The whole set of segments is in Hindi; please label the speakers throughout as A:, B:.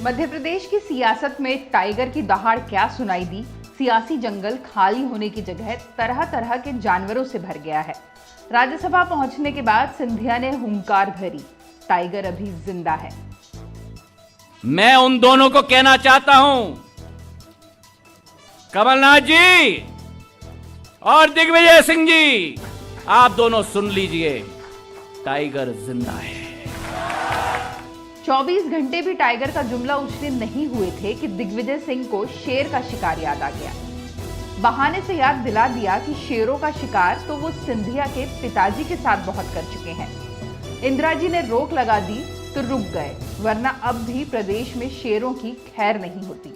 A: मध्य प्रदेश की सियासत में टाइगर की दहाड़ क्या सुनाई दी। सियासी जंगल खाली होने की जगह तरह तरह के जानवरों से भर गया है। राज्यसभा पहुंचने के बाद सिंधिया ने हुंकार भरी, टाइगर अभी जिंदा है।
B: मैं उन दोनों को कहना चाहता हूं, कमलनाथ जी और दिग्विजय सिंह जी, आप दोनों सुन लीजिए, टाइगर जिंदा है।
A: 24 घंटे भी टाइगर का जुमला उछले नहीं हुए थे कि दिग्विजय सिंह को शेर का शिकार याद आ गया। बहाने से याद दिला दिया कि शेरों का शिकार तो वो सिंधिया के पिताजी के साथ बहुत कर चुके हैं। इंदिरा जी ने रोक लगा दी तो रुक गए, वरना अब भी प्रदेश में शेरों की खैर नहीं होती।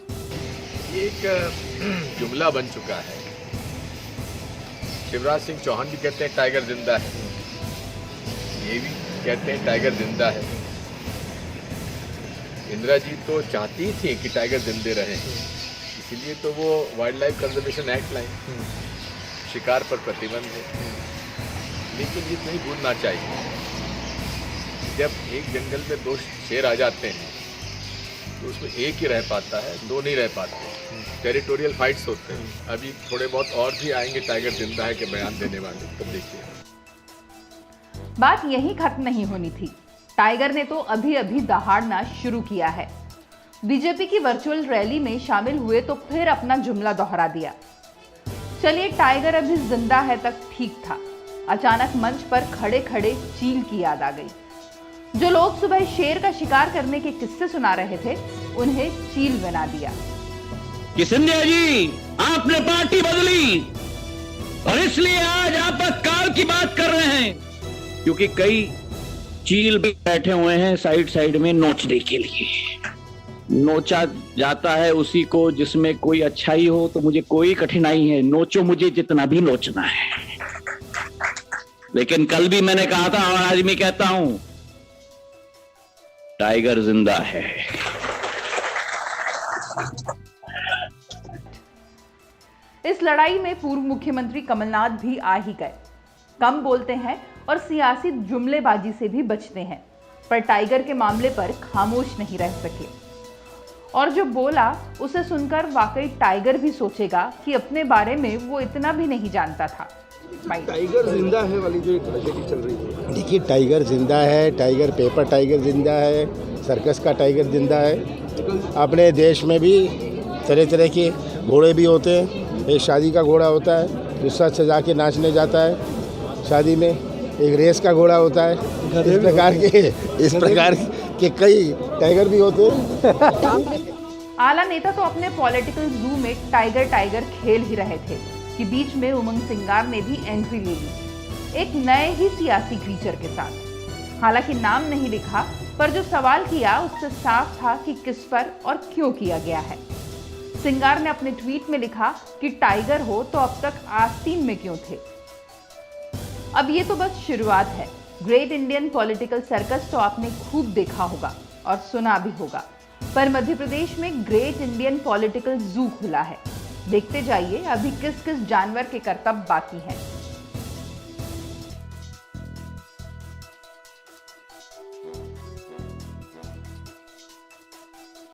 C: ये एक जुमला बन चुका है। शिवराज सिंह चौहान भी कहते हैं टाइगर जिंदा है, ये भी कहते हैं टाइगर जिंदा है। इंदिरा जी तो चाहती थी कि टाइगर जिंदे रहे, इसीलिए तो वो वाइल्ड लाइफ कंजर्वेशन एक्ट लाई, शिकार पर प्रतिबंध है। लेकिन ये नहीं भूलना चाहिए, जब एक जंगल में 2 शेर आ जाते हैं तो उसमें एक ही रह पाता है, 2 नहीं रह पाते। टेरिटोरियल फाइट्स होते हैं। अभी थोड़े बहुत और भी आएंगे टाइगर जिंदा है के बयान देने वाले, तब देखिए।
A: बात यहीं खत्म नहीं होनी थी। टाइगर ने तो अभी अभी दहाड़ना शुरू किया है। बीजेपी की वर्चुअल रैली में शामिल हुए तो फिर अपना जुमला दोहरा दिया। चलिए, टाइगर अभी जिंदा है तक ठीक था, अचानक मंच पर खड़े खड़े चील की याद आ गई। जो लोग सुबह शेर का शिकार करने के किस्से सुना रहे थे, उन्हें चील बना दिया
B: कि सिंधिया जी, आपने पार्टी बदली और इसलिए आज आपातकाल की बात कर रहे हैं, क्योंकि कई चील भी बैठे हुए हैं साइड साइड में नोचने के लिए। नोचा जाता है उसी को जिसमें कोई अच्छाई हो, तो मुझे कोई कठिनाई है, नोचो मुझे जितना भी नोचना है। लेकिन कल भी मैंने कहा था और आज मैं कहता हूं, टाइगर जिंदा है।
A: इस लड़ाई में पूर्व मुख्यमंत्री कमलनाथ भी आ ही गए। कम बोलते हैं और सियासी जुमलेबाजी से भी बचते हैं, पर टाइगर के मामले पर खामोश नहीं रह सके। और जो बोला उसे सुनकर वाकई टाइगर भी सोचेगा कि अपने बारे में वो इतना भी नहीं जानता था।
D: टाइगर जिंदा है वाली जो एक ट्रेजेडी चल रही है, देखिए, टाइगर जिंदा है, टाइगर पेपर टाइगर जिंदा है, सर्कस का टाइगर जिंदा है। अपने देश में भी तरह तरह के घोड़े भी होते हैं। एक शादी का घोड़ा होता है जो सज सजा के नाचने जाता है शादी में, एक रेस का घोड़ा होता है। इस प्रकार के कई टाइगर भी होते हैं।
A: आला नेता तो अपने पॉलिटिकल जू में टाइगर टाइगर खेल ही रहे थे कि बीच में उमंग सिंगार ने भी एंट्री ले ली, एक नए ही सियासी क्रीचर के साथ। हालांकि नाम नहीं लिखा, पर जो सवाल किया उससे साफ था कि किस पर और क्यों किया गया है। सिंगार ने अपने ट्वीट में लिखा कि टाइगर हो तो अब तक आस्तीन में क्यों थे। अब ये तो बस शुरुआत है। ग्रेट इंडियन पॉलिटिकल सर्कस तो आपने खूब देखा होगा और सुना भी होगा, पर मध्य प्रदेश में ग्रेट इंडियन पॉलिटिकल जू खुला है। देखते जाइए अभी किस किस जानवर के करतब बाकी हैं।